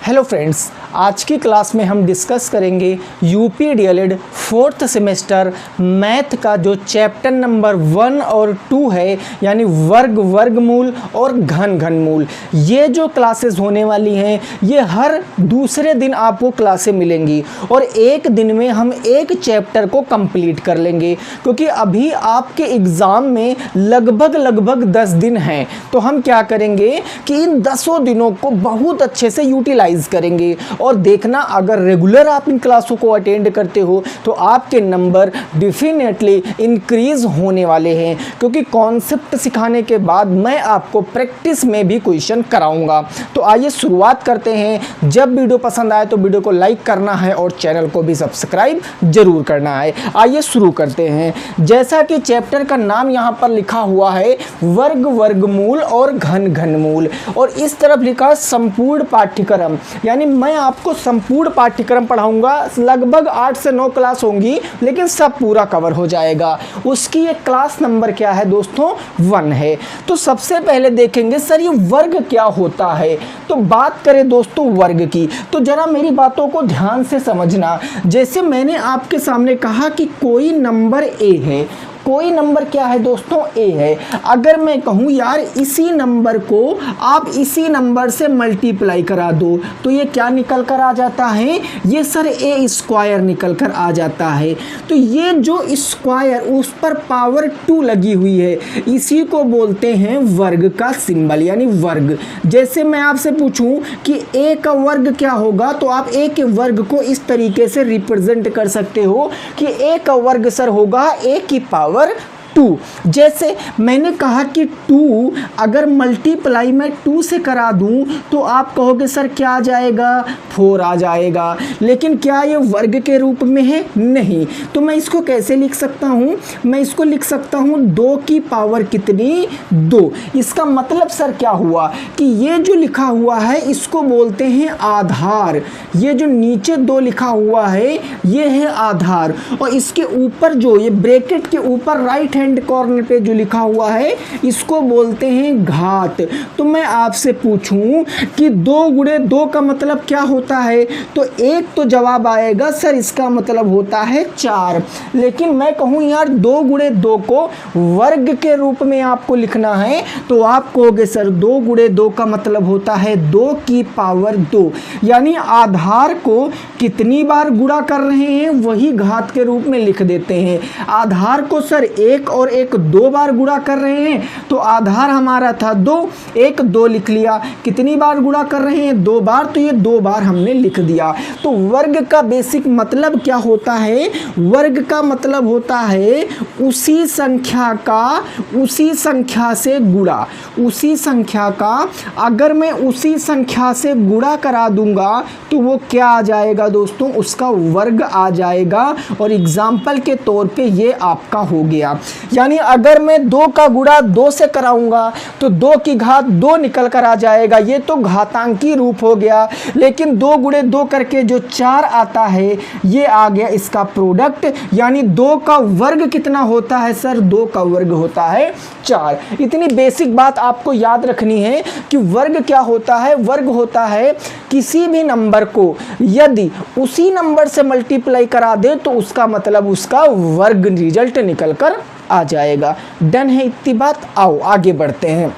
Hello friends, आज की class में हम डिस्कस करेंगे UP DElEd 4th semester math का जो चैप्टर नंबर 1 और 2 है, यानी वर्ग, वर्गमूल और घन, घनमूल। ये जो क्लासेस होने वाली हैं ये हर दूसरे दिन आपको क्लासें मिलेंगी और एक दिन में हम एक चैप्टर को कंप्लीट कर लेंगे, क्योंकि अभी आपके एग्ज़ाम में लगभग 10 दिन हैं। तो हम क्या करेंगे कि इन 10 दिनों को बहुत अच्छे से यूटिलाइज करेंगे और देखना, अगर रेगुलर आप इन क्लासों को अटेंड करते हो तो आपके नंबर डेफिनेटली इंक्रीज होने वाले हैं, क्योंकि कॉन्सेप्ट सिखाने के बाद मैं आपको प्रैक्टिस में भी क्वेश्चन कराऊंगा। तो आइए शुरुआत करते हैं। जब वीडियो पसंद आए तो वीडियो को लाइक करना है और चैनल को भी सब्सक्राइब जरूर करना है। आइए शुरू करते हैं। जैसा कि चैप्टर का नाम यहाँ पर लिखा हुआ है वर्ग, वर्गमूल और घन, घनमूल, और इस तरफ लिखा संपूर्ण पाठ्यक्रम, यानी मैं आपको संपूर्ण पाठ्यक्रम पढ़ाऊंगा। लगभग 8 से 9 क्लास होंगी, लेकिन सब पूरा कवर हो जाएगा। उसकी एक क्लास नंबर क्या है दोस्तों? 1 है। तो सबसे पहले देखेंगे सर ये वर्ग क्या होता है। तो बात करें दोस्तों वर्ग की, तो जरा मेरी बातों को ध्यान से समझना। जैसे मैंने आपके सामने कहा कि कोई नंबर ए है, कोई नंबर क्या है दोस्तों? ए है। अगर मैं कहूँ यार इसी नंबर को आप इसी नंबर से मल्टीप्लाई करा दो तो ये क्या निकल कर आ जाता है? ये सर ए स्क्वायर निकल कर आ जाता है। तो ये जो स्क्वायर उस पर पावर 2 लगी हुई है, इसी को बोलते हैं वर्ग का सिंबल, यानी वर्ग। जैसे मैं आपसे पूछूं कि ए का वर्ग क्या होगा, तो आप ए के वर्ग को इस तरीके से रिप्रेजेंट कर सकते हो कि ए का वर्ग सर होगा ए की पावर 2। जैसे मैंने कहा कि 2 अगर मल्टीप्लाई मैं 2 से करा दूं तो आप कहोगे सर क्या आ जाएगा? 4 आ जाएगा। लेकिन क्या ये वर्ग के रूप में है? नहीं। तो मैं इसको कैसे लिख सकता हूं? मैं इसको लिख सकता हूं 2 की पावर कितनी? 2। इसका मतलब सर क्या हुआ कि ये जो लिखा हुआ है इसको बोलते हैं आधार। ये जो नीचे 2 लिखा हुआ है ये है आधार, और इसके ऊपर जो ये ब्रैकेट के ऊपर राइट हैंड कॉर्नर पे जो लिखा हुआ है इसको बोलते हैं घात। तो मैं आपसे पूछूं कि 2 गुणे 2 का मतलब क्या होता है, तो एक तो जवाब आएगा सर इसका मतलब होता है 4। लेकिन मैं कहूं यार 2 गुणे 2 को वर्ग के रूप में आपको लिखना है तो आप कहोगे सर 2 गुणे 2 का मतलब होता है 2 की पावर 2, यानी आधार को कितनी बार गुणा कर रहे हैं वही घात के रूप में लिख देते हैं। आधार को सर 1 और 1 2 बार गुणा कर रहे हैं, तो आधार हमारा था 2, 1 2 लिख लिया। कितनी बार गुणा कर रहे हैं? 2 बार, तो ये 2 बार हमने लिख दिया। तो वर्ग का बेसिक मतलब क्या होता है? वर्ग का मतलब होता है उसी संख्या का उसी संख्या से गुणा। उसी संख्या का अगर मैं उसी संख्या से गुणा करा दूंगा तो वो क्या आ जाएगा दोस्तों? उसका वर्ग आ जाएगा। और एग्जाम्पल के तौर पे ये आपका हो गया, यानी अगर मैं 2 का गुणा 2 से कराऊंगा तो 2 की घात 2 निकल कर आ जाएगा। ये तो घातांकी रूप हो गया। लेकिन 2 गुणे 2 करके जो 4 आता है ये आ गया इसका प्रोडक्ट, यानी 2 का वर्ग कितना होता है सर? 2 का वर्ग होता है 4। इतनी बेसिक बात आपको याद रखनी है कि वर्ग क्या होता है? वर्ग होता है किसी भी नंबर को यदि उसी नंबर से मल्टीप्लाई करा दे तो उसका मतलब उसका वर्ग रिजल्ट निकल कर आ जाएगा। डन है इतनी बात? आओ आगे बढ़ते हैं।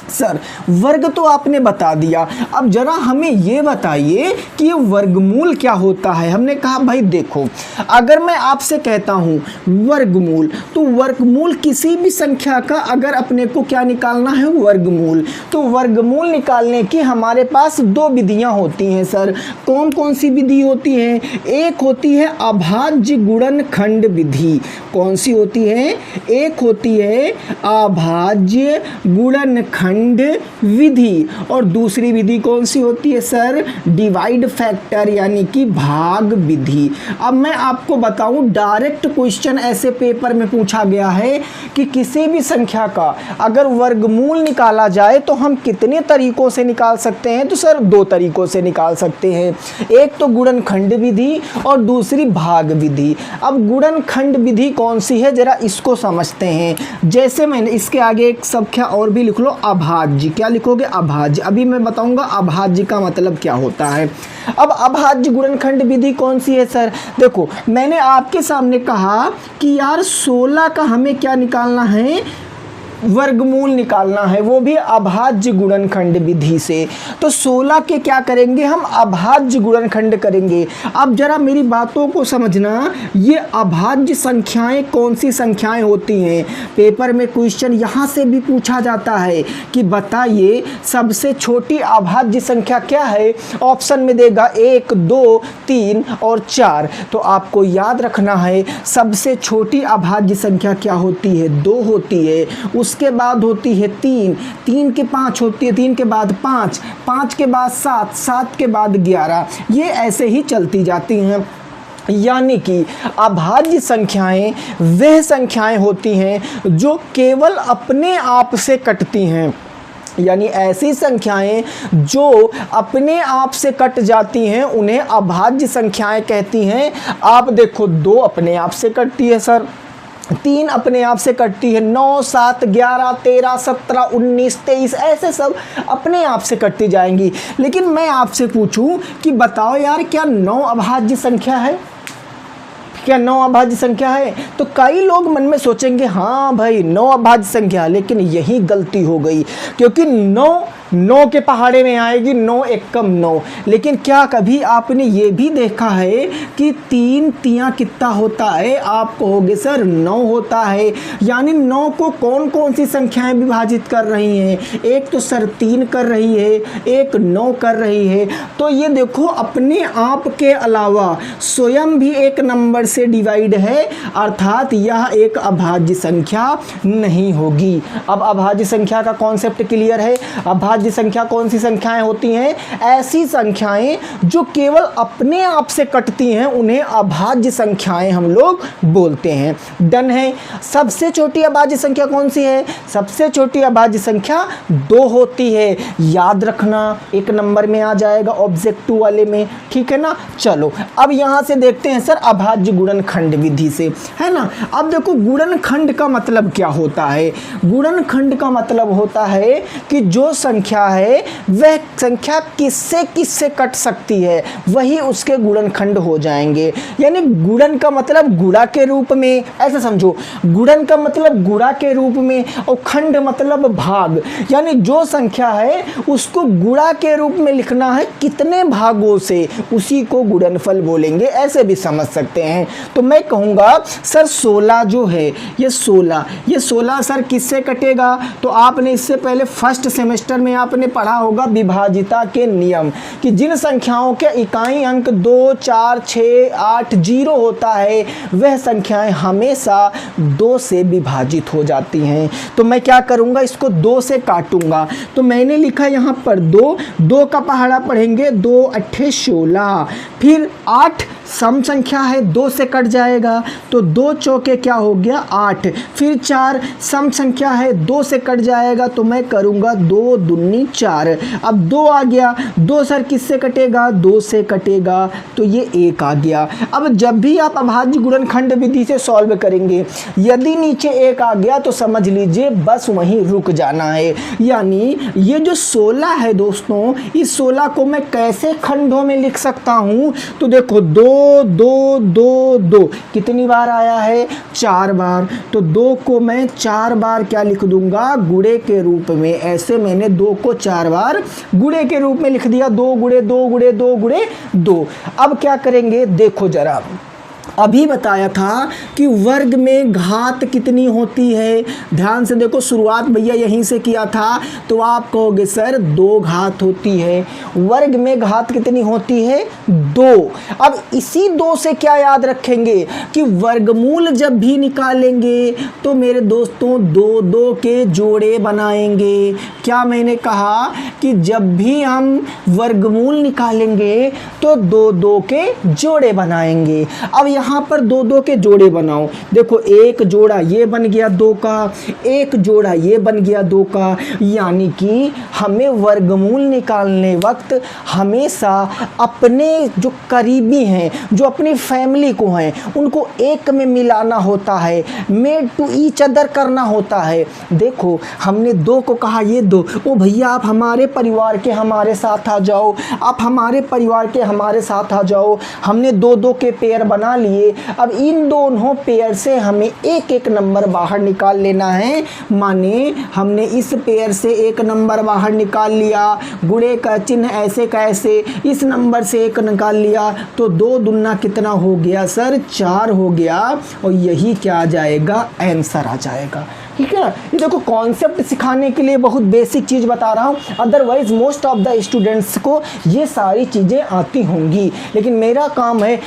सर वर्ग तो आपने बता दिया, अब जरा हमें ये बताइए कि ये वर्गमूल क्या होता है। हमने कहा भाई देखो, अगर मैं आपसे कहता हूँ वर्गमूल, तो वर्गमूल किसी भी संख्या का अगर अपने को क्या निकालना है? वर्गमूल। तो वर्गमूल निकालने की हमारे पास 2 विधियाँ होती हैं सर। कौन कौन सी विधि होती है? एक होती है अभाज्य गुणनखंड विधि। कौन सी होती है? एक होती है अभाज्य गुणनखंड विधि, और दूसरी विधि कौन सी होती है सर? डिवाइड फैक्टर, यानी कि भाग विधि। अब मैं आपको बताऊं, डायरेक्ट क्वेश्चन ऐसे पेपर में पूछा गया है कि किसी भी संख्या का अगर वर्गमूल निकाला जाए तो हम कितने तरीकों से निकाल सकते हैं? तो सर 2 तरीकों से निकाल सकते हैं। एक तो गुणनखंड विधि और दूसरी भाग विधि। अब गुणनखंड विधि कौन सी है जरा इसको समझते हैं। जैसे मैंने इसके आगे एक संख्या और भी लिख लो, अभाज्य। क्या लिखोगे? अभाज्य। अभी मैं बताऊंगा अभाज्य का मतलब क्या होता है। अब अभाज्य गुणनखंड विधि कौन सी है सर? देखो मैंने आपके सामने कहा कि यार 16 का हमें क्या निकालना है? वर्गमूल निकालना है, वो भी अभाज्य गुणनखंड विधि से। तो 16 के क्या करेंगे हम? अभाज्य गुणनखंड करेंगे। अब जरा मेरी बातों को समझना, ये अभाज्य संख्याएं कौन सी संख्याएं होती हैं? पेपर में क्वेश्चन यहाँ से भी पूछा जाता है कि बताइए सबसे छोटी अभाज्य संख्या क्या है? ऑप्शन में देगा 1, 2, 3 और 4। तो आपको याद रखना है सबसे छोटी अभाज्य संख्या क्या होती है? 2 होती है। उसके बाद होती है 3, 3 के 5 होती है, 3 के बाद 5, 5 के बाद 7, 7 के बाद 11, ये ऐसे ही चलती जाती हैं। यानी कि अभाज्य संख्याएं वह संख्याएं होती हैं जो केवल अपने आप से कटती हैं। यानी ऐसी संख्याएं जो अपने आप से कट जाती हैं उन्हें अभाज्य संख्याएं कहती हैं। आप देखो 2 अपने आप से कटती है सर, 3 अपने आप से कटती है, 9, 7, 11, 13, 17, 19, 23 ऐसे सब अपने आप से कटती जाएंगी। लेकिन मैं आपसे पूछूं कि बताओ यार क्या 9 अभाज्य संख्या है? क्या 9 अभाज्य संख्या है? तो कई लोग मन में सोचेंगे हाँ भाई 9 अभाज्य संख्या, लेकिन यही गलती हो गई क्योंकि 9 के पहाड़े में आएगी, 9 एकम 9। लेकिन क्या कभी आपने ये भी देखा है कि 3 तियां कितना होता है? आप कहोगे सर 9 होता है। यानी 9 को कौन कौन सी संख्याएं विभाजित कर रही हैं? एक तो सर 3 कर रही है, एक 9 कर रही है। तो ये देखो अपने आप के अलावा स्वयं भी एक नंबर से डिवाइड है, अर्थात यह एक अभाज्य संख्या नहीं होगी। अब अभाज्य संख्या का कॉन्सेप्ट क्लियर है। अभाज्य संख्या कौन सी संख्याएं होती हैं? ऐसी संख्याएं जो केवल अपने आप से कटती हैं उन्हें अभाज्य संख्याएं हम लोग बोलते हैं। डन है। सबसे छोटी अभाज्य संख्या कौन सी है? सबसे छोटी अभाज्य संख्या 2 होती है। याद रखना, एक नंबर में आ जाएगा ऑब्जेक्टिव वाले में, ठीक है ना। चलो अब यहां से देखते हैं सर अभाज्य गुणनखंड विधि से, है ना। अब देखो गुणनखंड का मतलब क्या होता है? गुणनखंड का मतलब होता है कि जो संख्या है वह संख्या किससे किससे कट सकती है वही उसके गुणनखंड हो जाएंगे। यानी गुणन का मतलब गुणा के रूप में, ऐसा समझो, गुणन का मतलब गुणा के रूप में और खंड मतलब भाग। यानी जो संख्या है उसको गुणा के रूप में लिखना है कितने भागों से, उसी को गुणनफल बोलेंगे, ऐसे भी समझ सकते हैं। तो मैं कहूँगा सर 16 जो है ये 16 सर किससे कटेगा? तो आपने इससे पहले फर्स्ट सेमेस्टर में आपने पढ़ा होगा विभाजिता के नियम कि जिन संख्याओं के इकाई अंक 2, 4, 6, 8, 0 होता है वह संख्याएं हमेशा 2 से विभाजित हो जाती हैं। तो मैं क्या करूंगा? इसको 2 से काटूंगा। तो मैंने लिखा यहाँ पर 2 का पहाड़ा पढ़ेंगे, 2 अट्ठे 16, फिर 8 सम संख्या है, 2 से कट जाएगा तो 2 चौके क्या हो गया? 8, फिर 4 सम संख्या है, 2 से कट जाएगा तो मैं करूंगा 2 दूनी 4। अब 2 आ गया, 2 सर किससे कटेगा? 2 से कटेगा तो ये 1 आ गया। अब जब भी आप अभाज्य गुणनखंड विधि से सॉल्व करेंगे, यदि नीचे 1 आ गया तो समझ लीजिए बस वहीं रुक जाना है। यानी ये जो 16 है दोस्तों, इस 16 को मैं कैसे खंडों में लिख सकता हूं? तो देखो 2, 2, 2, 2 कितनी बार आया है? 4 बार। तो 2 को मैं 4 बार क्या लिख दूंगा? गुणे के रूप में। ऐसे मैंने 2 को 4 बार गुणे के रूप में लिख दिया, 2 गुणे 2 गुणे 2 गुणे 2। अब क्या करेंगे? देखो जरा, अभी बताया था कि वर्ग में घात कितनी होती है। ध्यान से देखो, शुरुआत भैया यहीं से किया था। तो आप कहोगे सर 2 घात होती है। वर्ग में घात कितनी होती है? 2। अब इसी 2 से क्या याद रखेंगे कि वर्गमूल जब भी निकालेंगे तो मेरे दोस्तों 2 के जोड़े बनाएंगे। क्या मैंने कहा कि जब भी हम वर्गमूल निकालेंगे तो 2 के जोड़े बनाएंगे। अब यहाँ पर दो दो के जोड़े बनाओ। देखो एक जोड़ा ये बन गया 2 का, एक जोड़ा ये बन गया 2 का, यानी कि हमें वर्गमूल निकालने वक्त हमेशा अपने जो करीबी हैं, जो अपनी फैमिली को हैं, उनको एक में मिलाना होता है, मेड टू ईच अदर करना होता है। देखो हमने 2 को कहा ये 2, ओ भैया आप हमारे परिवार के हमारे साथ आ जाओ, आप हमारे परिवार के हमारे साथ आ जाओ। हमने 2-2 के पेयर बना लिए। अब इन दोनों पेयर से हमें एक एक नंबर बाहर निकाल लेना है, माने हमने इस पेयर से एक नंबर बाहर निकाल लिया, गुणे का चिन्ह ऐसे का ऐसे, इस नंबर से एक निकाल लिया, तो 2 दूना कितना हो गया सर? 4 हो गया, और यही क्या आ जाएगा? आंसर आ जाएगा। ठीक है, ये देखो कॉन्सेप्ट सिखाने के लिए बहुत बेसिक चीज़ बता रहा हूँ, otherwise most of the students को ये सारी चीज़ें आती होंगी, लेकिन मेरा काम है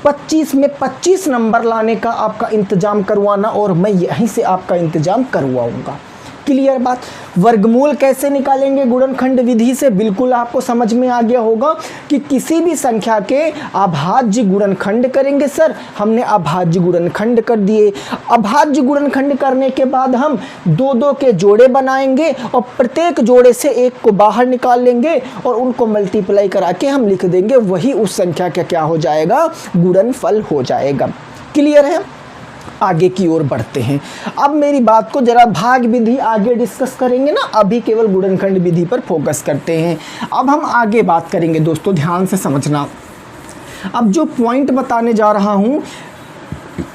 25 में 25 नंबर लाने का आपका इंतज़ाम करवाना, और मैं यहीं से आपका इंतज़ाम करवाऊँगा। क्लियर बात? वर्गमूल कैसे निकालेंगे गुणनखंड विधि से, बिल्कुल आपको समझ में आ गया होगा कि किसी भी संख्या के अभाज्य गुणनखंड करेंगे। सर हमने अभाज्य गुणनखंड कर दिए, अभाज्य गुणनखंड करने के बाद हम 2-2 के जोड़े बनाएंगे और प्रत्येक जोड़े से एक को बाहर निकाल लेंगे और उनको मल्टीप्लाई करा के हम लिख देंगे, वही उस संख्या का क्या हो जाएगा? गुणनफल हो जाएगा। क्लियर है? आगे की ओर बढ़ते हैं। अब मेरी बात को जरा भाग विधि आगे डिस्कस करेंगे ना, अभी केवल गुणनखंड विधि पर फोकस करते हैं। अब हम आगे बात करेंगे दोस्तों, ध्यान से समझना। अब जो पॉइंट बताने जा रहा हूँ,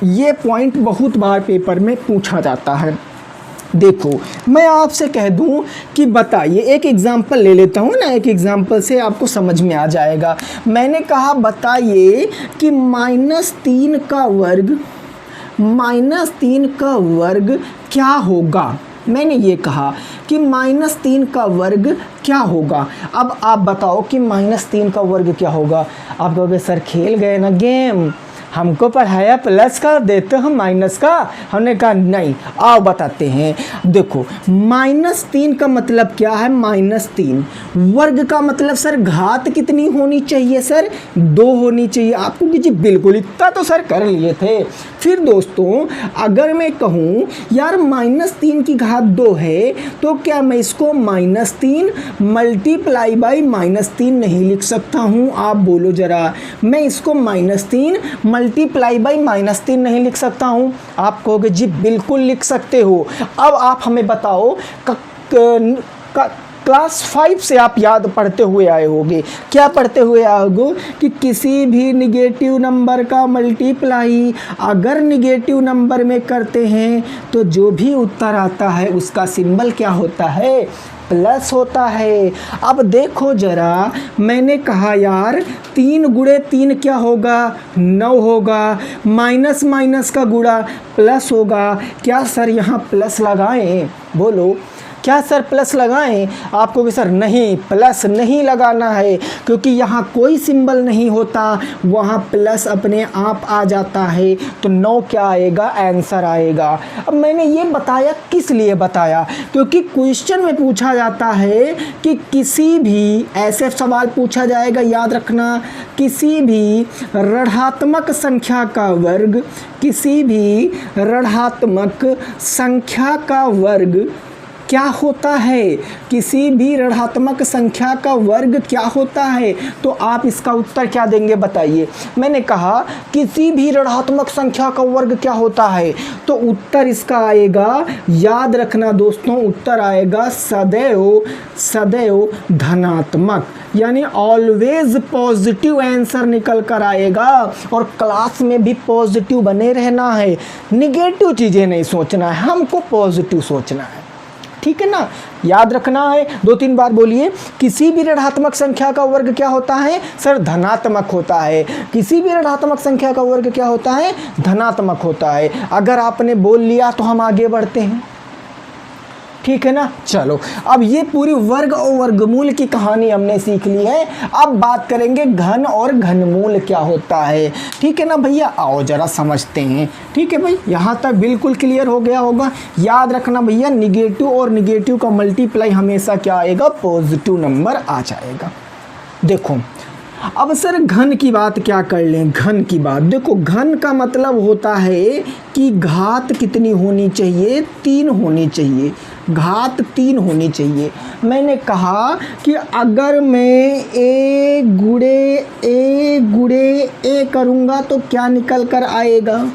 ये पॉइंट बहुत बार पेपर में पूछा जाता है। देखो मैं आपसे कह दूं कि बताइए, एक एग्जाम्पल ले लेता हूं ना, एक एग्जाम्पल से आपको समझ में आ जाएगा। मैंने कहा बताइए कि -3 का वर्ग, -3 का वर्ग क्या होगा। मैंने ये कहा कि -3 का वर्ग क्या होगा। अब आप बताओ कि -3 का वर्ग क्या होगा। आप कहोगे सर खेल गए ना गेम, हमको पढ़ाया प्लस का, देते हम माइनस का। हमने कहा नहीं, आओ बताते हैं। देखो -3 का मतलब क्या है? -3 वर्ग का मतलब सर घात कितनी होनी चाहिए? सर 2 होनी चाहिए। आपको जी बिल्कुल इतना तो सर कर लिए थे। फिर दोस्तों अगर मैं कहूँ यार -3 की घात 2 है, तो क्या मैं इसको -3 मल्टीप्लाई बाई -3 नहीं लिख सकता हूँ? आप बोलो जरा, मैं इसको -3 मल्टीप्लाई बाई -3 नहीं लिख सकता हूँ? आप कहोगे जी बिल्कुल लिख सकते हो। अब आप हमें बताओ, क्लास 5 से आप याद पढ़ते हुए आए होंगे, क्या पढ़ते हुए आए होगे कि किसी भी निगेटिव नंबर का मल्टीप्लाई अगर निगेटिव नंबर में करते हैं तो जो भी उत्तर आता है उसका सिंबल क्या होता है? प्लस होता है। अब देखो जरा, मैंने कहा यार 3 गुणे 3 क्या होगा? 9 होगा। माइनस माइनस का गुणा प्लस होगा। क्या सर यहाँ प्लस लगाएं? बोलो, क्या सर प्लस लगाएं? आपको भी सर नहीं, प्लस नहीं लगाना है, क्योंकि यहाँ कोई सिंबल नहीं होता, वहाँ प्लस अपने आप आ जाता है। तो 9 क्या आएगा? आंसर आएगा। अब मैंने ये बताया किस लिए बताया? क्योंकि क्वेश्चन में पूछा जाता है कि किसी भी, ऐसे सवाल पूछा जाएगा, याद रखना, किसी भी ऋणात्मक संख्या का वर्ग, किसी भी ऋणात्मक संख्या का वर्ग क्या होता है? किसी भी ऋणात्मक संख्या का वर्ग क्या होता है? तो आप इसका उत्तर क्या देंगे बताइए। मैंने कहा किसी भी ऋणात्मक संख्या का वर्ग क्या होता है, तो उत्तर इसका आएगा, याद रखना दोस्तों, उत्तर आएगा सदैव सदैव धनात्मक, यानी ऑलवेज पॉजिटिव आंसर निकल कर आएगा। और क्लास में भी पॉजिटिव बने रहना है, निगेटिव चीज़ें नहीं सोचना है, हमको पॉजिटिव सोचना है। ठीक है ना, याद रखना है। 2-3 बार बोलिए, किसी भी ऋणात्मक संख्या का वर्ग क्या होता है? सर धनात्मक होता है। किसी भी ऋणात्मक संख्या का वर्ग क्या होता है? धनात्मक होता है। अगर आपने बोल लिया तो हम आगे बढ़ते हैं, ठीक है ना। चलो, अब ये पूरी वर्ग और वर्गमूल की कहानी हमने सीख ली है। अब बात करेंगे घन और घनमूल क्या होता है। ठीक है ना भैया, आओ जरा समझते हैं। ठीक है भाई, यहाँ तक बिल्कुल क्लियर हो गया होगा। याद रखना भैया, निगेटिव और निगेटिव का मल्टीप्लाई हमेशा क्या आएगा? पॉजिटिव नंबर आ जाएगा। देखो अब सर घन की बात क्या कर लें, घन की बात देखो, घन का मतलब होता है कि घात कितनी होनी चाहिए, 3 होनी चाहिए, घात 3 होनी चाहिए। मैंने कहा कि अगर मैं a गुणे a करूँगा तो क्या निकल कर आएगा।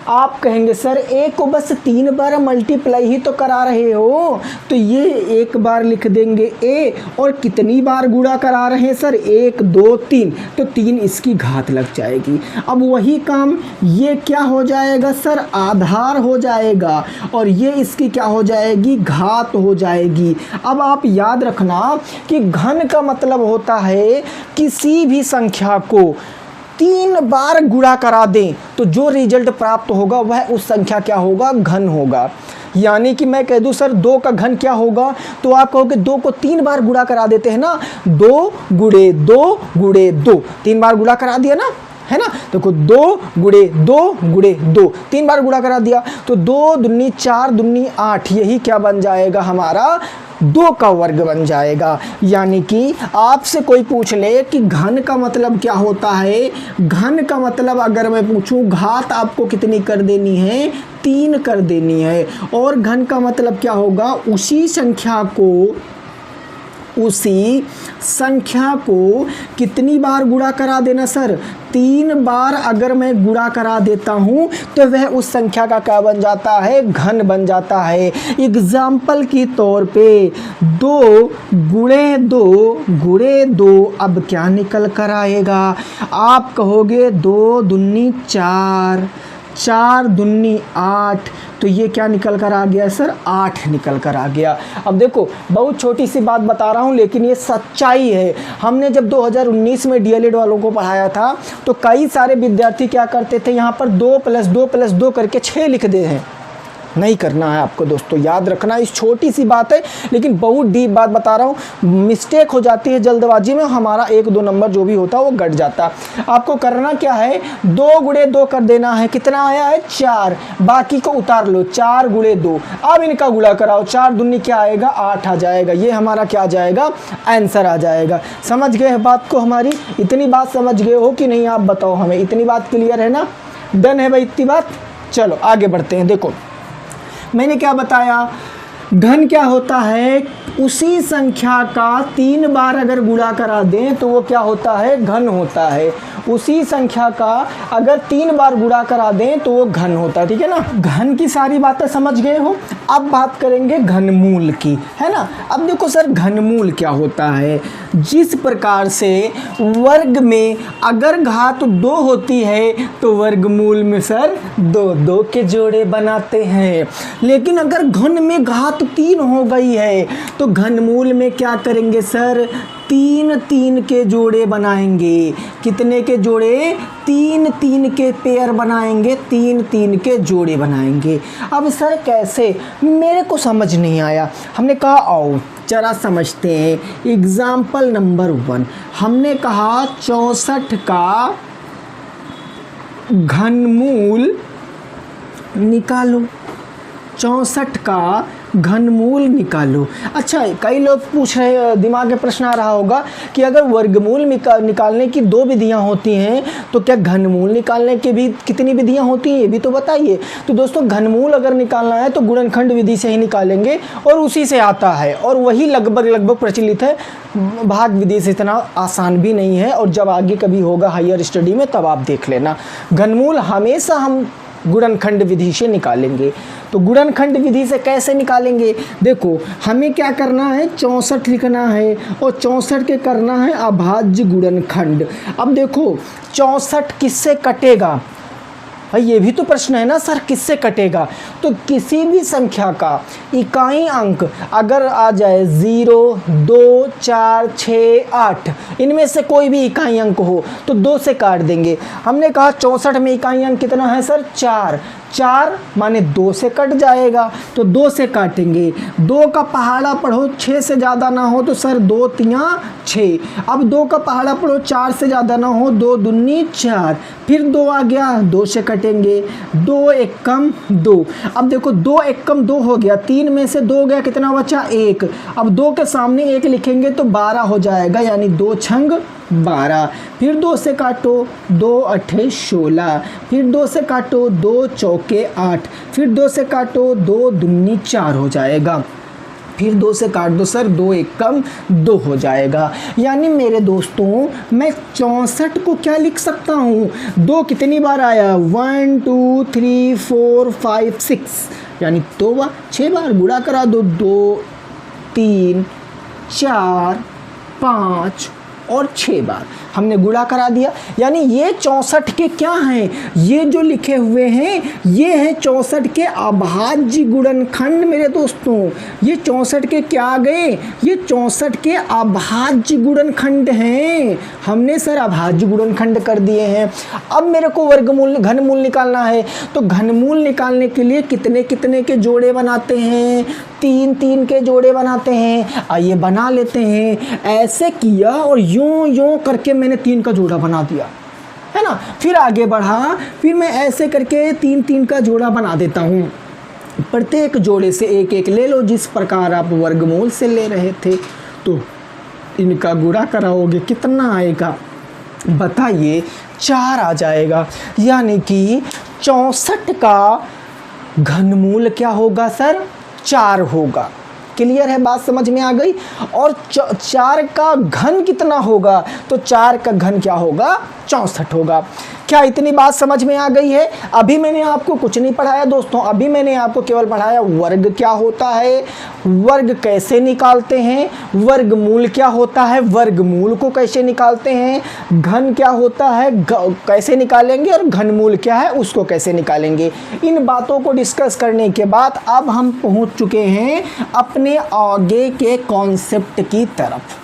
आप कहेंगे सर a को बस 3 बार मल्टीप्लाई ही तो करा रहे हो, तो ये एक बार लिख देंगे a, और कितनी बार गुणा करा रहे हैं सर, 1 2 3, तो 3 इसकी घात लग जाएगी। अब वही काम ये क्या हो जाएगा सर, आधार हो जाएगा, और ये इसकी क्या हो जाएगी, घात हो जाएगी। अब आप याद रखना कि घन का मतलब होता है किसी भी संख्या को 3 बार गुणा करा दें तो जो रिजल्ट प्राप्त होगा वह उस संख्या क्या होगा, घन होगा। यानी कि मैं कह दूं सर 2 का घन क्या होगा, तो आप कहोगे 2 को 3 बार गुणा करा देते हैं ना, 2 गुणे 2 गुणे 2, 3 बार गुणा करा दिया ना, है ना। देखो 2 गुणे 2 गुणे 2, 3 बार गुणा करा दिया, तो 2 दूनी 4 दूनी 8, यही क्या बन जाएगा हमारा, 2 का वर्ग बन जाएगा। यानी कि आपसे कोई पूछ ले कि घन का मतलब क्या होता है, घन का मतलब अगर मैं पूछूं घात आपको कितनी कर देनी है, 3 कर देनी है। और घन का मतलब क्या होगा, उसी संख्या को कितनी बार गुणा करा देना सर, 3 बार अगर मैं गुणा करा देता हूं तो वह उस संख्या का क्या बन जाता है, घन बन जाता है। एग्जाम्पल के तौर पे 2 गुणे 2 गुणे 2, अब क्या निकल कर आएगा, आप कहोगे 2 दूनी 4, 4 दूनी 8, तो ये क्या निकल कर आ गया सर, 8 निकल कर आ गया। अब देखो बहुत छोटी सी बात बता रहा हूँ लेकिन ये सच्चाई है। हमने जब 2019 में डीएलएड वालों को पढ़ाया था तो कई सारे विद्यार्थी क्या करते थे, यहाँ पर 2 + 2 + 2 करके 6 लिख दे हैं। नहीं करना है आपको दोस्तों, याद रखना, इस छोटी सी बात है लेकिन बहुत डीप बात बता रहा हूँ। मिस्टेक हो जाती है जल्दबाजी में, हमारा 1-2 नंबर जो भी होता है वो घट जाता है। आपको करना क्या है, 2 गुणे 2 कर देना है, कितना आया है 4, बाकी को उतार लो, 4 गुणे 2, अब इनका गुणा कराओ, 4 दूनी क्या आएगा, 8 आ जाएगा। ये हमारा क्या आ जाएगा, आंसर आ जाएगा। समझ गए बात को हमारी, इतनी बात समझ गए हो कि नहीं, आप बताओ हमें, इतनी बात क्लियर है ना, डन है भाई इतनी बात। चलो आगे बढ़ते हैं। देखो मैंने क्या बताया, घन क्या होता है, उसी संख्या का 3 बार अगर गुणा करा दें तो वो क्या होता है, घन होता है। उसी संख्या का अगर 3 बार गुणा करा दें तो वो घन होता है, ठीक है ना। घन की सारी बातें समझ गए हो। अब बात करेंगे घनमूल की, है ना। अब देखो सर घनमूल क्या होता है, जिस प्रकार से वर्ग में अगर घात 2 होती है तो वर्गमूल में सर 2 के जोड़े बनाते हैं, लेकिन अगर घन में घात 3 हो गई है तो घनमूल में क्या करेंगे सर, 3 के जोड़े बनाएंगे। कितने के जोड़े, 3 के पेयर बनाएंगे, 3 के जोड़े बनाएंगे। अब सर कैसे, मेरे को समझ नहीं आया। हमने कहा आओ जरा समझते हैं। एग्जाम्पल नंबर 1 हमने कहा 64 का घनमूल निकालो, 64 का घनमूल निकालो। अच्छा कई लोग पूछ रहे, दिमाग में प्रश्न आ रहा होगा कि अगर वर्गमूल निकालने की 2 विधियां होती हैं तो क्या घनमूल निकालने की भी कितनी विधियां होती हैं, ये भी तो बताइए। तो दोस्तों घनमूल अगर निकालना है तो गुणनखंड विधि से ही निकालेंगे और उसी से आता है, और वही लगभग प्रचलित है। भाग विधि से इतना आसान भी नहीं है, और जब आगे कभी होगा हायर स्टडी में तब आप देख लेना। घनमूल हमेशा हम गुणनखंड विधि से निकालेंगे। तो गुणनखंड विधि से कैसे निकालेंगे, देखो हमें क्या करना है, 64 लिखना है और 64 के करना है अभाज्य गुणनखंड। अब देखो 64 किससे कटेगा, भाई ये भी तो प्रश्न है ना सर, किससे कटेगा। तो किसी भी संख्या का इकाई अंक अगर आ जाए 0, 2, 4, 6, 8, इनमें से कोई भी इकाई अंक हो तो 2 से काट देंगे। हमने कहा 64 में इकाई अंक कितना है सर, 4, 4 माने 2 से कट जाएगा, तो 2 से काटेंगे। 2 का पहाड़ा पढ़ो 6 से ज़्यादा ना हो तो सर 2 तियां 6। अब 2 का पहाड़ा पढ़ो 4 से ज़्यादा ना हो, 2 दूनी 4, फिर 2 आ गया, 2 से कट काटेंगे, 2 एकम 2। अब देखो 2 एकम 2 हो गया, 3 में से 2 गया, कितना बचा 1। अब 2 के सामने 1 लिखेंगे तो 12 हो जाएगा, यानी 2 छंग 12। फिर 2 से काटो, 2 अठे 16। फिर 2 से काटो, 2 चौके 8। फिर 2 से काटो, 2 दूनी 4 हो जाएगा। फिर 2 से काट दो सर, 2 एकम 2 हो जाएगा। यानी मेरे दोस्तों मैं 64 को क्या लिख सकता हूँ, 2 कितनी बार आया, 1 2 3 4 5 6, यानी 2 बार, 6 बार गुणा करा दो, 2 3 4 5 और 6 बार हमने गुणा करा दिया। यानी ये 64 के क्या हैं, ये जो लिखे हुए हैं ये हैं 64 के अभाज्य गुणनखंड मेरे दोस्तों। ये 64 के क्या आ गए, ये 64 के अभाज्य गुणनखंड हैं। हमने सर अभाज्य गुणनखंड कर दिए हैं। अब मेरे को वर्गमूल घनमूल निकालना है, तो घनमूल निकालने के लिए कितने कितने के जोड़े बनाते हैं, 3 3 के जोड़े बनाते हैं। आइए बना लेते हैं। ऐसे किया और यूं यूं करके मैंने 3 का जोड़ा बना दिया, है ना। फिर आगे बढ़ा, फिर मैं ऐसे करके 3 3 का जोड़ा बना देता हूँ। प्रत्येक जोड़े से एक एक ले लो, जिस प्रकार आप वर्गमूल से ले रहे थे। तो इनका गुणा कराओगे कितना आएगा बताइए, 4 आ जाएगा। यानी कि 64 का घनमूल क्या होगा सर, 4 होगा। क्लियर है, बात समझ में आ गई। और 4 का घन कितना होगा, तो 4 का घन क्या होगा, 64 होगा। क्या इतनी बात समझ में आ गई है। अभी मैंने आपको कुछ नहीं पढ़ाया दोस्तों, अभी मैंने आपको केवल पढ़ाया वर्ग क्या होता है, वर्ग कैसे निकालते हैं, वर्गमूल क्या होता है, वर्गमूल को कैसे निकालते हैं, घन क्या होता है कैसे निकालेंगे, और घनमूल क्या है उसको कैसे निकालेंगे। इन बातों को डिस्कस करने के बाद अब हम पहुंच चुके हैं अपने आगे के कॉन्सेप्ट की तरफ।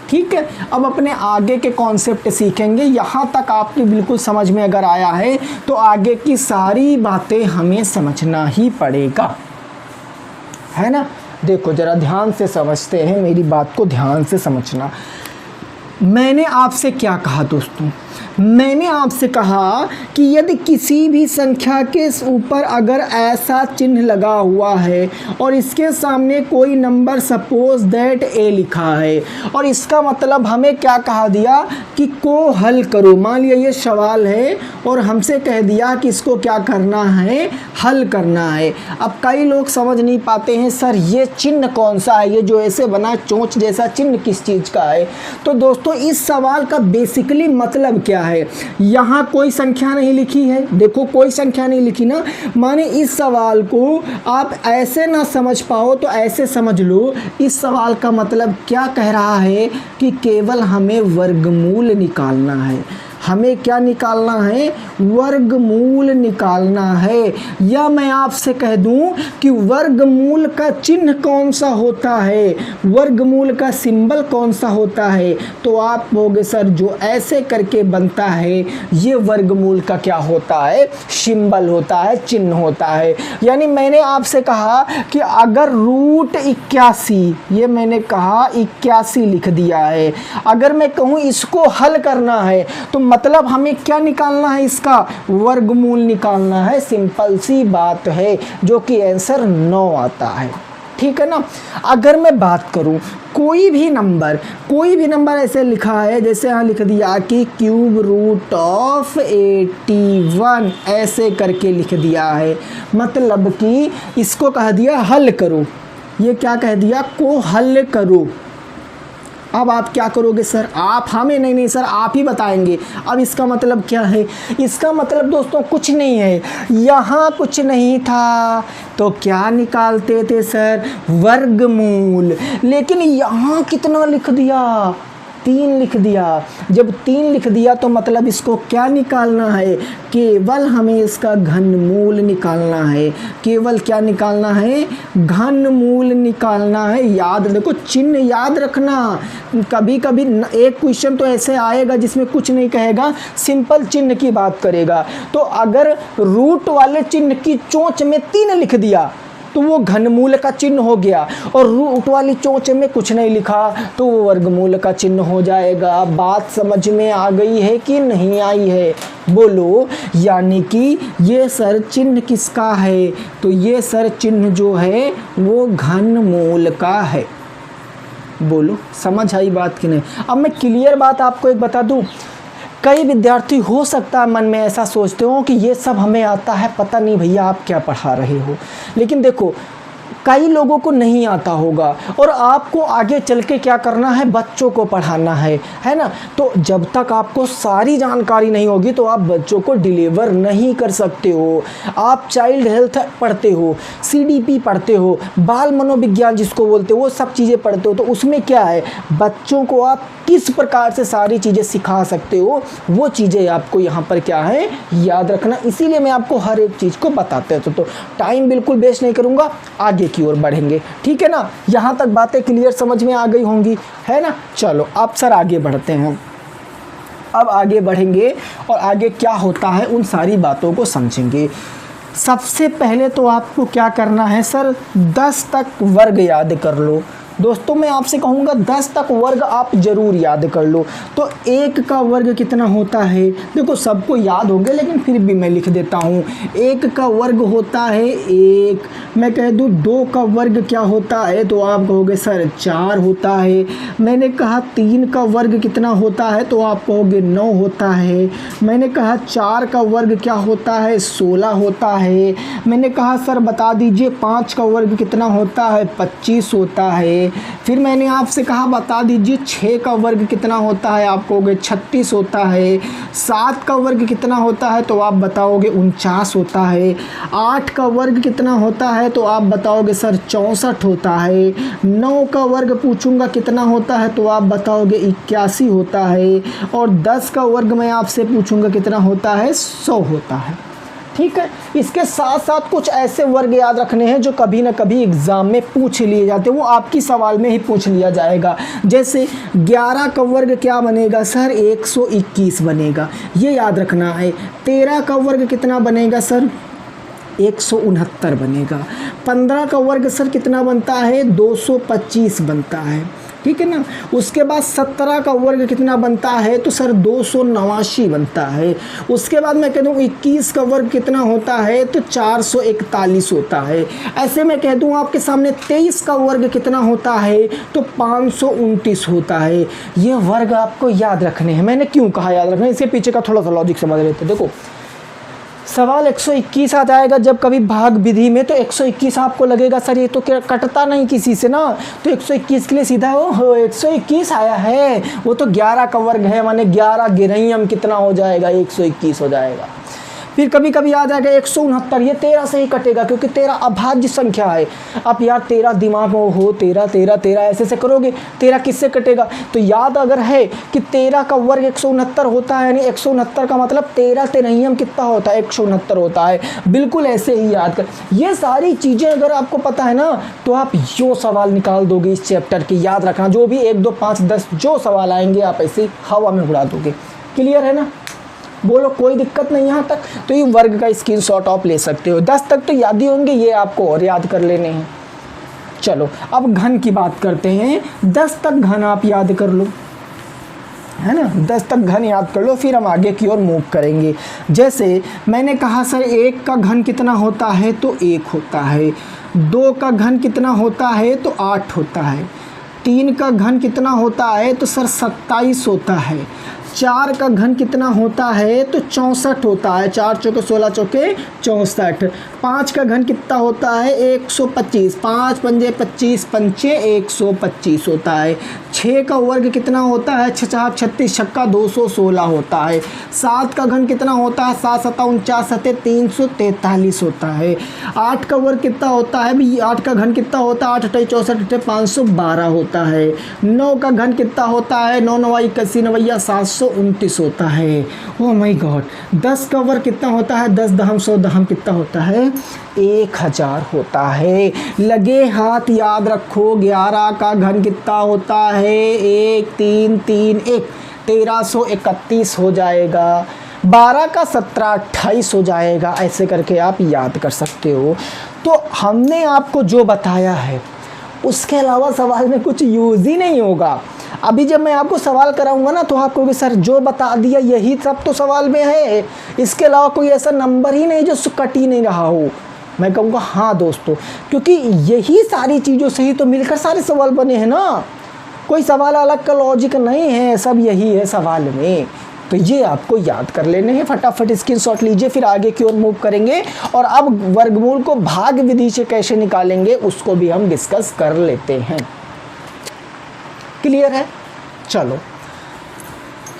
ठीक है, अब अपने आगे के कॉन्सेप्ट सीखेंगे। यहाँ तक आपकी बिल्कुल समझ में अगर आया है तो आगे की सारी बातें हमें समझना ही पड़ेगा, है ना। देखो जरा ध्यान से समझते हैं, मेरी बात को ध्यान से समझना। मैंने आपसे क्या कहा दोस्तों, मैंने आपसे कहा कि यदि किसी भी संख्या के ऊपर अगर ऐसा चिन्ह लगा हुआ है और इसके सामने कोई नंबर सपोज दैट ए लिखा है, और इसका मतलब हमें क्या कहा दिया कि को हल करो। मान लिया ये सवाल है और हमसे कह दिया कि इसको क्या करना है, हल करना है। अब कई लोग समझ नहीं पाते हैं सर ये चिन्ह कौन सा है, ये जो ऐसे बना चोंच जैसा चिन्ह किस चीज़ का है। तो दोस्तों इस सवाल का बेसिकली मतलब क्या है, यहाँ कोई संख्या नहीं लिखी है, देखो कोई संख्या नहीं लिखी ना, माने इस सवाल को आप ऐसे ना समझ पाओ तो ऐसे समझ लो। इस सवाल का मतलब क्या कह रहा है कि केवल हमें वर्गमूल निकालना है, हमें क्या निकालना है, वर्गमूल निकालना है। या मैं आपसे कह दूं कि वर्गमूल का चिन्ह कौन सा होता है, वर्गमूल का सिंबल कौन सा होता है, तो आप कहोगे सर जो ऐसे करके बनता है ये वर्गमूल का क्या होता है, सिंबल होता है, चिन्ह होता है। यानी मैंने आपसे कहा कि अगर रूट 81, ये मैंने कहा 81 लिख दिया है, अगर मैं कहूँ इसको हल करना है तो मतलब हमें क्या निकालना है, इसका वर्गमूल निकालना है। सिंपल सी बात है, जो कि आंसर 9 आता है। ठीक है ना। अगर मैं बात करूं कोई भी नंबर ऐसे लिखा है, जैसे यहाँ लिख दिया कि क्यूब रूट ऑफ 81 ऐसे करके लिख दिया है, मतलब कि इसको कह दिया हल करो, ये क्या कह दिया, को हल करो। अब आप क्या करोगे सर, आप हमें नहीं सर आप ही बताएंगे। अब इसका मतलब क्या है, इसका मतलब दोस्तों कुछ नहीं है, यहाँ कुछ नहीं था तो क्या निकालते थे सर, वर्गमूल। लेकिन यहाँ कितना लिख दिया, 3 लिख दिया। जब 3 लिख दिया तो मतलब इसको क्या निकालना है, केवल हमें इसका घनमूल निकालना है। केवल क्या निकालना है, घनमूल निकालना है। याद देखो, चिन्ह याद रखना। कभी कभी एक क्वेश्चन तो ऐसे आएगा जिसमें कुछ नहीं कहेगा, सिंपल चिन्ह की बात करेगा। तो अगर रूट वाले चिन्ह की चोंच में 3 लिख दिया तो वो घनमूल का चिन्ह हो गया, और रूट वाली चोंच में कुछ नहीं लिखा तो वो वर्गमूल का चिन्ह हो जाएगा। बात समझ में आ गई है कि नहीं आई है? बोलो। यानी कि ये सर चिन्ह किसका है? तो ये सर चिन्ह जो है वो घनमूल का है। बोलो, समझ आई बात कि नहीं? अब मैं क्लियर बात आपको एक बता दूं, कई विद्यार्थी हो सकता है मन में ऐसा सोचते हो कि ये सब हमें आता है, पता नहीं भैया आप क्या पढ़ा रहे हो। लेकिन देखो, कई लोगों को नहीं आता होगा और आपको आगे चल के क्या करना है, बच्चों को पढ़ाना है ना। तो जब तक आपको सारी जानकारी नहीं होगी तो आप बच्चों को डिलीवर नहीं कर सकते हो। आप चाइल्ड हेल्थ पढ़ते हो, सीडीपी पढ़ते हो, बाल मनोविज्ञान जिसको बोलते हो, वो सब चीज़ें पढ़ते हो, तो उसमें क्या है, बच्चों को आप किस प्रकार से सारी चीज़ें सिखा सकते हो, वो चीज़ें आपको यहाँ पर क्या है, याद रखना। इसीलिए मैं आपको हर एक चीज़ को बताते हैं। तो टाइम बिल्कुल वेस्ट नहीं करूँगा, आगे की ओर बढ़ेंगे, ठीक है ना। यहाँ तक बातें क्लियर समझ में आ गई होंगी, है ना। चलो अब सर आगे बढ़ते हैं। अब आगे बढ़ेंगे और आगे क्या होता है उन सारी बातों को समझेंगे। सबसे पहले तो आपको क्या करना है सर, 10 तक वर्ग याद कर लो। दोस्तों मैं आपसे कहूँगा 10 तक वर्ग आप ज़रूर याद कर लो। तो 1 का वर्ग कितना होता है, देखो सबको याद होंगे लेकिन फिर भी मैं लिख देता हूँ। 1 का वर्ग होता है 1। मैं कह दूँ 2 का वर्ग क्या होता है, तो आप कहोगे सर 4 होता है। मैंने कहा 3 का वर्ग कितना होता है, तो आप कहोगे 9 होता है। मैंने कहा 4 का वर्ग क्या होता है, 16 होता है। मैंने कहा सर बता दीजिए 5 का वर्ग कितना होता है, 25 होता है। फिर मैंने आपसे कहा बता दीजिए 6 का वर्ग कितना होता है, आप कहोगे 36 होता है। 7 का वर्ग कितना होता है, तो आप बताओगे 49 होता है। 8 का वर्ग कितना होता है, तो आप बताओगे सर 64 होता है। 9 का वर्ग पूछूंगा कितना होता है, तो आप बताओगे 81 होता है। और 10 का वर्ग मैं आपसे पूछूंगा कितना होता है, 100 होता है। ठीक है। इसके साथ साथ कुछ ऐसे वर्ग याद रखने हैं जो कभी ना कभी एग्जाम में पूछ लिए जाते हैं, वो आपकी सवाल में ही पूछ लिया जाएगा। जैसे 11 का वर्ग क्या बनेगा सर, 121 बनेगा, ये याद रखना है। 13 का वर्ग कितना बनेगा सर, 169 बनेगा। 15 का वर्ग सर कितना बनता है, 225 बनता है, ठीक है ना। उसके बाद 17 का वर्ग कितना बनता है, तो सर 289 बनता है। उसके बाद मैं कह दूँ 21 का वर्ग कितना होता है, तो 441 होता है। ऐसे मैं कह दूँ आपके सामने 23 का वर्ग कितना होता है, तो 529 होता है। ये वर्ग आपको याद रखने हैं। मैंने क्यों कहा याद रखने, इसके पीछे का थोड़ा सा लॉजिक समझ लेते। देखो सवाल 121 आ जाएगा जब कभी भाग विधि में, तो 121 आपको लगेगा सर ये तो क्या कटता नहीं किसी से ना, तो 121 के लिए सीधा हो 121 आया है, वो तो 11 का वर्ग है, माने 11 गिरहियम कितना हो जाएगा, 121 हो जाएगा। फिर कभी कभी आ जाएगा 169, ये 13 से ही कटेगा क्योंकि 13 अभाज्य संख्या है। अब यार 13 दिमाग में हो 13 13 13 ऐसे से करोगे, 13 किससे कटेगा, तो याद अगर है कि 13 का वर्ग 169 होता है, यानी 169 का मतलब 13 तेरहियम कितना होता है, 169 होता है। बिल्कुल ऐसे ही याद कर। ये सारी चीज़ें अगर आपको पता है ना, तो आप यो सवाल निकाल दोगे इस चैप्टर की। याद रखना जो भी 1 2 5 10 जो सवाल आएंगे आप ऐसे हवा में उड़ा दोगे। क्लियर है ना, बोलो कोई दिक्कत नहीं यहाँ तक। तो ये वर्ग का स्क्रीनशॉट आप ले सकते हो। 10 तक तो याद ही होंगे, ये आपको और याद कर लेने हैं। चलो अब घन की बात करते हैं। 10 तक घन आप याद कर लो, है ना, 10 तक घन याद कर लो, फिर हम आगे की ओर मूव करेंगे। जैसे मैंने कहा सर 1 का घन कितना होता है, तो 1 होता है। 2 का घन कितना होता है, तो 8 होता है। 3 का घन कितना होता है, तो सर 27 होता है। 4 का घन कितना होता है, तो 64 होता है। 4 चौके 16 चौके 64। 5 का घन कितना होता है, 125। 5 पंजे 25 पंचे 125 होता है। 6 का वर्ग कितना होता है, 6 4 36 छक्का 216 होता है। 7 का घन कितना होता है, 7 7 49 7 343 होता है। 8 का वर्ग कितना होता है, भी 8 का घन कितना होता है, 8 8 64 8 512 होता है। 9 का घन कितना होता है, 9 9 81 9 729 होता है। Oh my God. 10 का वर्ग कितना होता है, 10 दहम 100 दहम कितना होता है, 1000 होता है। लगे हाथ याद रखो। 11 का घन कितना होता है, 1 3 3 1 1331 हो जाएगा। 12 का 17 28 हो जाएगा, ऐसे करके आप याद कर सकते हो। तो हमने आपको जो बताया है उसके अलावा सवाल में कुछ यूज़ ही नहीं होगा। अभी जब मैं आपको सवाल कराऊंगा ना तो आप कहोगे सर जो बता दिया यही सब तो सवाल में है, इसके अलावा कोई ऐसा नंबर ही नहीं जो कट ही नहीं रहा हो। मैं कहूँगा हाँ दोस्तों, क्योंकि यही सारी चीज़ों से ही तो मिलकर सारे सवाल बने हैं ना, कोई सवाल अलग का लॉजिक नहीं है, सब यही है सवाल में। तो ये आपको याद कर लेने हैं, फटाफट स्क्रीनशॉट लीजिए, फिर आगे की ओर मूव करेंगे और अब वर्गमूल को भाग विधि से कैसे निकालेंगे उसको भी हम डिस्कस कर लेते हैं। क्लियर है? चलो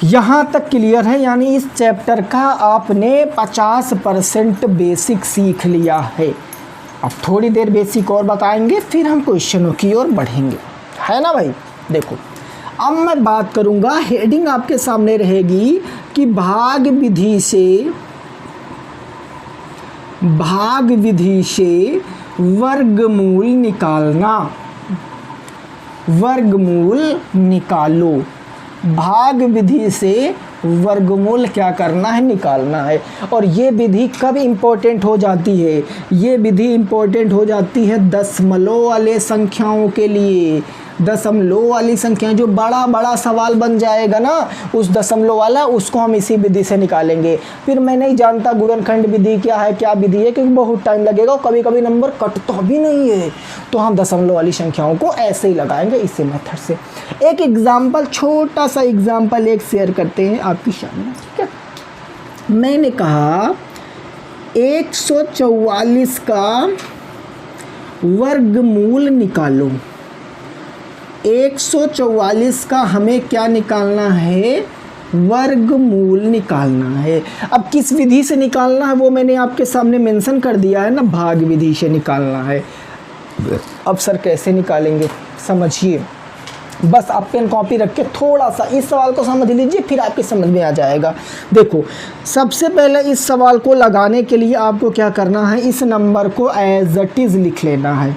यहाँ तक क्लियर है, यानी इस चैप्टर का आपने 50% बेसिक सीख लिया है। अब थोड़ी देर बेसिक और बताएंगे, फिर हम क्वेश्चनों की ओर बढ़ेंगे, है ना भाई। देखो अब मैं बात करूँगा, हेडिंग आपके सामने रहेगी कि भाग विधि से वर्गमूल निकालना। वर्गमूल निकालो, भाग विधि से वर्गमूल क्या करना है, निकालना है। और ये विधि कब इम्पोर्टेंट हो जाती है? ये विधि इम्पोर्टेंट हो जाती है दशमलव वाले संख्याओं के लिए। दशमलव वाली संख्याएं जो बड़ा बड़ा सवाल बन जाएगा ना, उस दशमलव वाला उसको हम इसी विधि से निकालेंगे। फिर मैं नहीं जानता गुणनखंड विधि क्या है, क्या विधि है, क्योंकि बहुत टाइम लगेगा, कभी कभी नंबर कटता भी नहीं है, तो हम दशमलव वाली संख्याओं को ऐसे ही लगाएंगे इसी मेथड से। एक एग्जाम्पल, छोटा सा एग्जाम्पल एक शेयर करते हैं आपके सामने, ठीक है। मैंने कहा 144 का वर्गमूल निकालो। 144 का हमें क्या निकालना है, वर्गमूल निकालना है। अब किस विधि से निकालना है वो मैंने आपके सामने मेंशन कर दिया है ना, भाग विधि से निकालना है। अब सर कैसे निकालेंगे, समझिए, बस आप पेन कॉपी रख के थोड़ा सा इस सवाल को समझ लीजिए, फिर आपके समझ में आ जाएगा। देखो सबसे पहले इस सवाल को लगाने के लिए आपको क्या करना है, इस नंबर को एज इट इज़ लिख लेना है।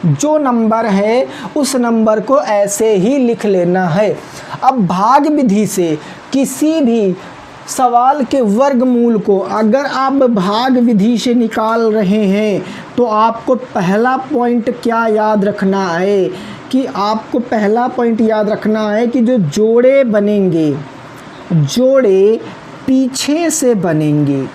जो नंबर है उस नंबर को ऐसे ही लिख लेना है। अब भाग विधि से किसी भी सवाल के वर्गमूल को अगर आप भाग विधि से निकाल रहे हैं तो आपको पहला पॉइंट क्या याद रखना है, कि आपको पहला पॉइंट याद रखना है कि जो जोड़े बनेंगे, जोड़े पीछे से बनेंगे।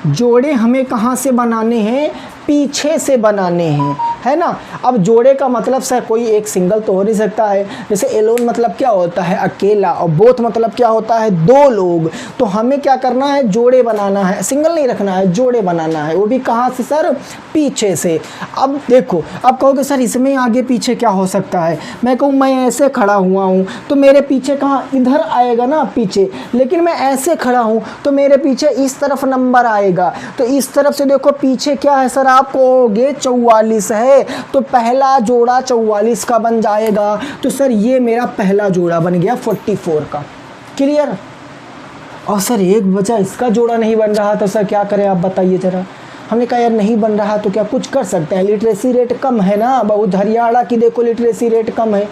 जोड़े हमें कहाँ से बनाने हैं, पीछे से बनाने हैं, है ना। अब जोड़े का मतलब सर कोई एक सिंगल तो हो नहीं सकता है, जैसे एलोन मतलब क्या होता है, अकेला, और बोथ मतलब क्या होता है, दो लोग। तो हमें क्या करना है, जोड़े बनाना है, सिंगल नहीं रखना है, जोड़े बनाना है, वो भी कहाँ से सर, पीछे से। अब देखो, अब कहोगे सर इसमें आगे पीछे क्या हो सकता है, मैं कहूँ मैं ऐसे खड़ा हुआ हूँ तो मेरे पीछे कहाँ, इधर आएगा ना पीछे, लेकिन मैं ऐसे खड़ा हूँ तो मेरे पीछे इस तरफ नंबर आएगा। तो इस तरफ से देखो पीछे क्या है सर, आप कहोगे 44 है, तो पहला जोड़ा 44 का बन जाएगा। तो सर ये मेरा पहला जोड़ा बन गया 44 का। क्लियर? और सर एक बचा इसका जोड़ा नहीं बन रहा, तो सर क्या करें आप बताइए जरा। हमने कहा यार नहीं बन रहा तो क्या कुछ कर सकते हैं, लिटरेसी रेट कम है ना, बहुत हरियाणा की देखो लिटरेसी रेट कम है,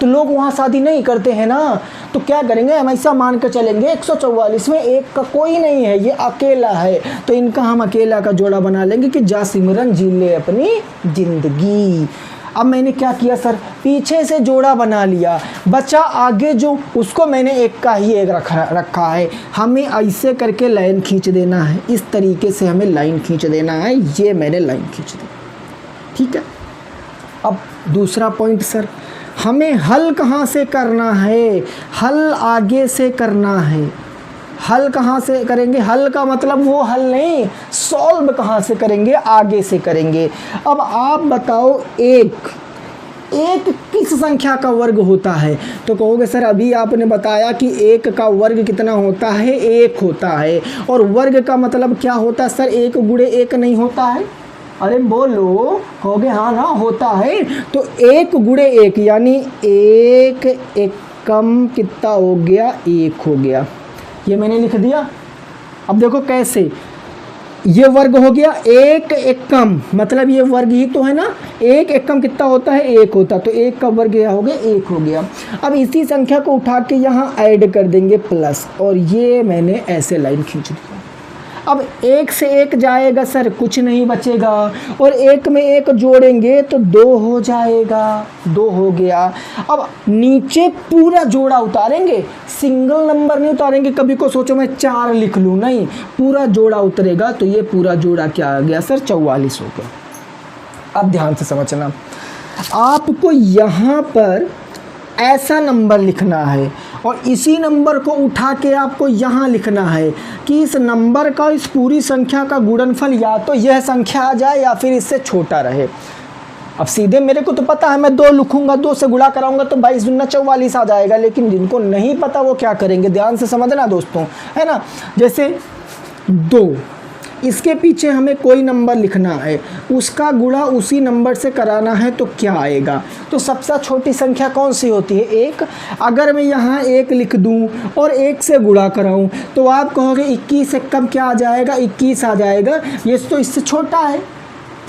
तो लोग वहाँ शादी नहीं करते हैं ना। तो क्या करेंगे, हम ऐसा मान कर चलेंगे 144 में एक का कोई नहीं है, ये अकेला है, तो इनका हम अकेला का जोड़ा बना लेंगे कि जा सिमरन जी ले अपनी जिंदगी। अब मैंने क्या किया सर, पीछे से जोड़ा बना लिया, बचा आगे जो, उसको मैंने एक का ही एक रखा है। हमें ऐसे करके लाइन खींच देना है, इस तरीके से हमें लाइन खींच देना है, ये मैंने लाइन खींच दी, ठीक है। अब दूसरा पॉइंट सर, हमें हल कहाँ से करना है, हल आगे से करना है। हल कहाँ से करेंगे, हल का मतलब वो हल नहीं, सॉल्व कहाँ से करेंगे, आगे से करेंगे। अब आप बताओ एक किस संख्या का वर्ग होता है, तो कहोगे सर अभी आपने बताया कि एक का वर्ग कितना होता है, एक होता है, और वर्ग का मतलब क्या होता है सर, एक गुणे एक नहीं होता है। अरे बोलो, कहोगे हाँ ना होता है। तो एक गुणे एक यानी एक एकम कितना हो गया, एक हो गया, ये मैंने लिख दिया। अब देखो कैसे, ये वर्ग हो गया, एक एकम मतलब ये वर्ग ही तो है ना, एक एकम कितना होता है, एक होता, तो एक का वर्ग क्या हो गया, एक हो गया। अब इसी संख्या को उठा के यहाँ ऐड कर देंगे प्लस, और ये मैंने ऐसे लाइन खींच दी। अब एक से एक जाएगा सर, कुछ नहीं बचेगा, और एक में एक जोड़ेंगे तो दो हो जाएगा, दो हो गया। अब नीचे पूरा जोड़ा उतारेंगे, सिंगल नंबर नहीं उतारेंगे। कभी को सोचो मैं 4 लिख लूँ, नहीं, पूरा जोड़ा उतरेगा, तो ये पूरा जोड़ा क्या आ गया सर, 44 हो गया। अब ध्यान से समझना, आपको यहाँ पर ऐसा नंबर लिखना है और इसी नंबर को उठा के आपको यहाँ लिखना है कि इस नंबर का इस पूरी संख्या का गुणनफल या तो यह संख्या आ जाए या फिर इससे छोटा रहे। अब सीधे मेरे को तो पता है, मैं 2 लिखूंगा, 2 से गुणा कराऊंगा तो 22 दूना 44 आ जाएगा, लेकिन जिनको नहीं पता वो क्या करेंगे, ध्यान से समझना दोस्तों, है ना। जैसे 2, इसके पीछे हमें कोई नंबर लिखना है, उसका गुणा उसी नंबर से कराना है, तो क्या आएगा, तो सबसे छोटी संख्या कौन सी होती है, 1। अगर मैं यहाँ 1 लिख दूँ और 1 से गुणा कराऊँ तो आप कहोगे 21 से कम क्या आ जाएगा, 21 आ जाएगा, ये तो इससे छोटा है।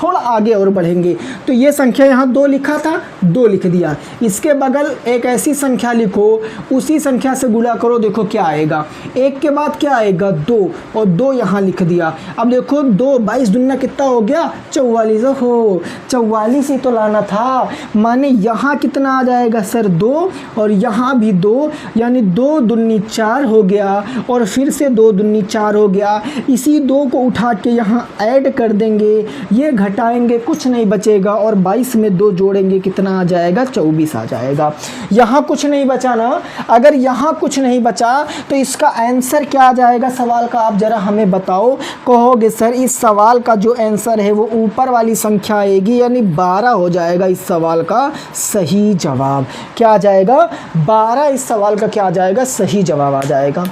थोड़ा आगे और बढ़ेंगे तो ये संख्या यहाँ 2 लिखा था, 2 लिख दिया, इसके बगल एक ऐसी संख्या लिखो, उसी संख्या से गुणा करो, देखो क्या आएगा, 1 के बाद क्या आएगा, 2, और 2 यहाँ लिख दिया। अब देखो 2, 22 दूना कितना हो गया, 44 हो, 44 ही तो लाना था, माने यहाँ कितना आ जाएगा सर, 2, और यहाँ भी 2, यानी 2 दूनी 4 हो गया, और फिर से 2 दूनी 4 हो गया। इसी 2 को उठा के यहाँ ऐड कर देंगे, ये घटाएंगे, कुछ नहीं बचेगा, और 22 में 2 जोड़ेंगे, कितना आ जाएगा, 24 आ जाएगा। यहाँ कुछ नहीं बचा ना, अगर यहाँ कुछ नहीं बचा तो इसका आंसर क्या आ जाएगा सवाल का, आप जरा हमें बताओ। कहोगे सर इस सवाल का जो आंसर है वो ऊपर वाली संख्या आएगी, यानी 12 हो जाएगा इस सवाल का सही जवाब। क्या आ जाएगा, 12 इस सवाल का क्या आ जाएगा, सही जवाब आ जाएगा।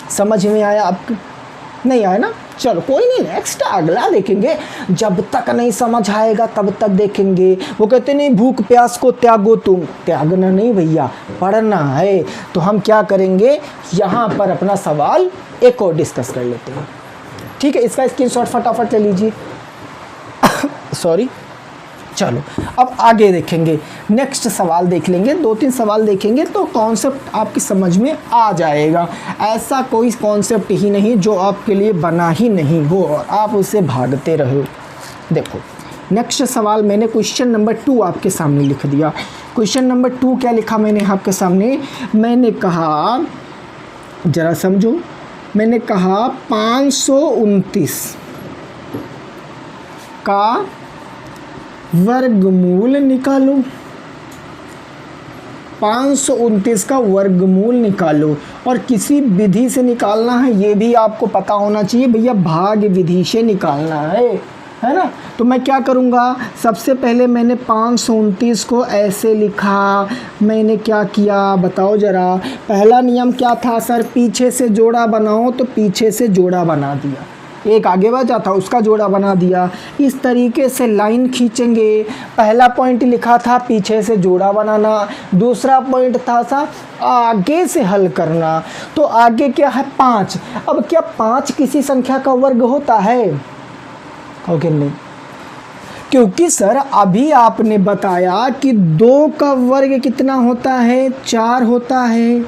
समझ में आया आपको, नहीं आया ना, चलो कोई नहीं, नेक्स्ट अगला देखेंगे। जब तक नहीं समझ आएगा तब तक देखेंगे। वो कहते नहीं भूख प्यास को त्यागो, तुम त्यागना नहीं भैया, पढ़ना है। तो हम क्या करेंगे, यहाँ पर अपना सवाल एक और डिस्कस कर लेते हैं, ठीक है। इसका स्क्रीनशॉट फटाफट ले लीजिए सॉरी। चलो अब आगे देखेंगे, नेक्स्ट सवाल देख लेंगे, 2-3 सवाल देखेंगे तो कॉन्सेप्ट आपकी समझ में आ जाएगा। ऐसा कोई कॉन्सेप्ट ही नहीं जो आपके लिए बना ही नहीं हो और आप उससे भागते रहो। देखो नेक्स्ट सवाल मैंने क्वेश्चन नंबर 2 आपके सामने लिख दिया। क्वेश्चन नंबर 2 क्या लिखा मैंने आपके सामने, मैंने कहा जरा समझो, मैंने कहा 529 का वर्गमूल निकालो, 529 का वर्गमूल निकालो, और किसी विधि से निकालना है, ये भी आपको पता होना चाहिए भैया, भाग विधि से निकालना है ना। तो मैं क्या करूँगा, सबसे पहले मैंने 529 को ऐसे लिखा, मैंने क्या किया बताओ ज़रा। पहला नियम क्या था सर, पीछे से जोड़ा बनाओ, तो पीछे से जोड़ा बना दिया, एक आगे बचा था उसका जोड़ा बना दिया। इस तरीके से लाइन खींचेंगे। पहला पॉइंट लिखा था पीछे से जोड़ा बनाना, दूसरा पॉइंट था सा आगे से हल करना। तो आगे क्या है 5। अब क्या 5 किसी संख्या का वर्ग होता है, ओके नहीं, क्योंकि सर अभी आपने बताया कि 2 का वर्ग कितना होता है, 4 होता है,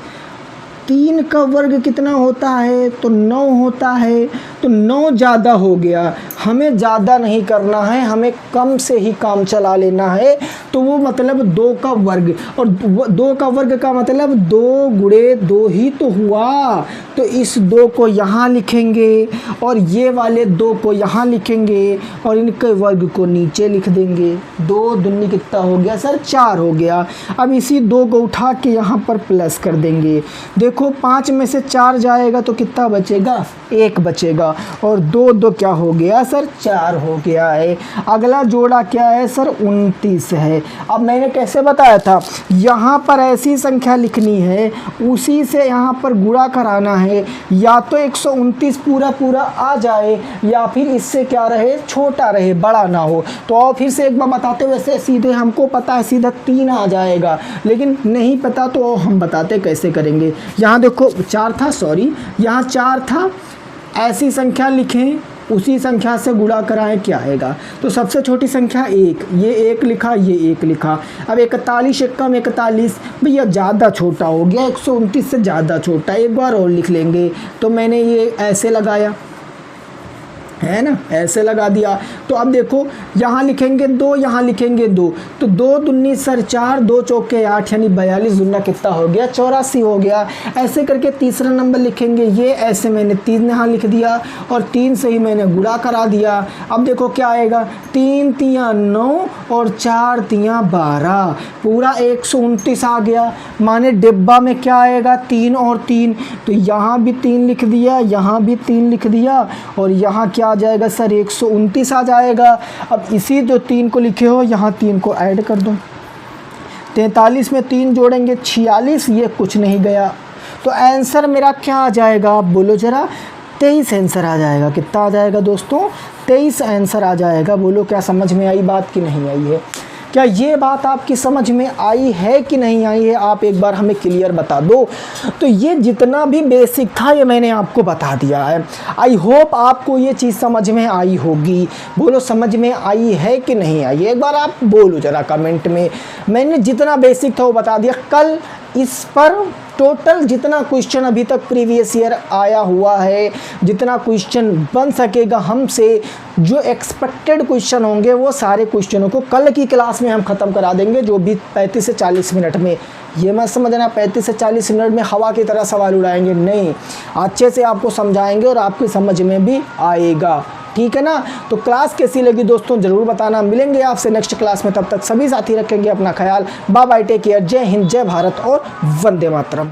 3 का वर्ग कितना होता है, तो 9 होता है। तो 9 ज़्यादा हो गया, हमें ज़्यादा नहीं करना है, हमें कम से ही काम चला लेना है। तो वो मतलब 2 का वर्ग, और 2 का वर्ग का मतलब 2 गुणे 2 ही तो हुआ। तो इस 2 को यहाँ लिखेंगे और ये वाले 2 को यहाँ लिखेंगे और इनके वर्ग को नीचे लिख देंगे। 2 दूनी कितना हो गया सर, 4 हो गया। अब इसी 2 को उठा के यहाँ पर प्लस कर देंगे। देखो 5 में से 4 जाएगा तो कितना बचेगा, 1 बचेगा, और 2 क्या हो गया सर, 4 हो गया है। अगला जोड़ा क्या है सर, 29 है। अब मैंने कैसे बताया था, यहाँ पर ऐसी संख्या लिखनी है, उसी से यहाँ पर गुणा कराना है, या तो 129 पूरा पूरा आ जाए या फिर इससे क्या रहे, छोटा रहे, बड़ा ना हो। तो और फिर से एक बार बताते, वैसे सीधे हमको पता है सीधा 3 आ जाएगा, लेकिन नहीं पता तो हम बताते कैसे करेंगे। यहाँ देखो 4 था, सॉरी यहाँ 4 था, ऐसी संख्या लिखें उसी संख्या से गुणा कराएं क्या आएगा। तो सबसे छोटी संख्या 1, ये 1 लिखा, ये 1 लिखा। अब 41 एकम 41, भैया ज़्यादा छोटा हो गया, 129 से ज़्यादा छोटा, एक बार और लिख लेंगे। तो मैंने ये ऐसे लगाया है ना, ऐसे लगा दिया। तो अब देखो यहाँ लिखेंगे 2, यहाँ लिखेंगे 2, तो 2 दूनी सर 4, 2 चौके 8, यानी 42 दूना कितना हो गया, 84 हो गया। ऐसे करके तीसरा नंबर लिखेंगे, ये ऐसे मैंने 3 यहाँ लिख दिया और 3 से ही मैंने गुणा करा दिया। अब देखो क्या आएगा, 3 तियाँ 9 और 4 तियाँ 12, पूरा 129 आ गया। माने डिब्बा में क्या आएगा, 3 और 3, तो यहाँ भी 3 लिख दिया, यहाँ भी 3 लिख दिया और यहाँ क्या आ जाएगा सर, 129 आ जाएगा। अब इसी जो 3 को लिखे हो यहाँ 3 को ऐड कर दो, 43 में 3 जोड़ेंगे 46, ये कुछ नहीं गया। तो आंसर मेरा क्या आ जाएगा, आप बोलो ज़रा, 23 आंसर आ जाएगा। कितना आ जाएगा दोस्तों, 23 आंसर आ जाएगा। बोलो क्या समझ में आई बात कि नहीं आई है? क्या ये बात आपकी समझ में आई है कि नहीं आई है, आप एक बार हमें क्लियर बता दो। तो ये जितना भी बेसिक था ये मैंने आपको बता दिया है। आई होप आपको ये चीज़ समझ में आई होगी। बोलो समझ में आई है कि नहीं आई, एक बार आप बोलो ज़रा कमेंट में। मैंने जितना बेसिक था वो बता दिया। कल इस पर टोटल जितना क्वेश्चन अभी तक प्रीवियस ईयर आया हुआ है, जितना क्वेश्चन बन सकेगा हमसे, जो एक्सपेक्टेड क्वेश्चन होंगे वो सारे क्वेश्चनों को कल की क्लास में हम ख़त्म करा देंगे, जो भी 35 से 40 मिनट में। ये मत समझना 35 से 40 मिनट में हवा की तरह सवाल उड़ाएंगे, नहीं, अच्छे से आपको समझाएंगे और आपकी समझ में भी आएगा। ठीक है ना। तो क्लास कैसी लगी दोस्तों ज़रूर बताना। मिलेंगे आपसे नेक्स्ट क्लास में, तब तक सभी साथी रखेंगे अपना ख्याल। बाय बाय, टेक केयर, जय हिंद, जय भारत और वंदे मातरम।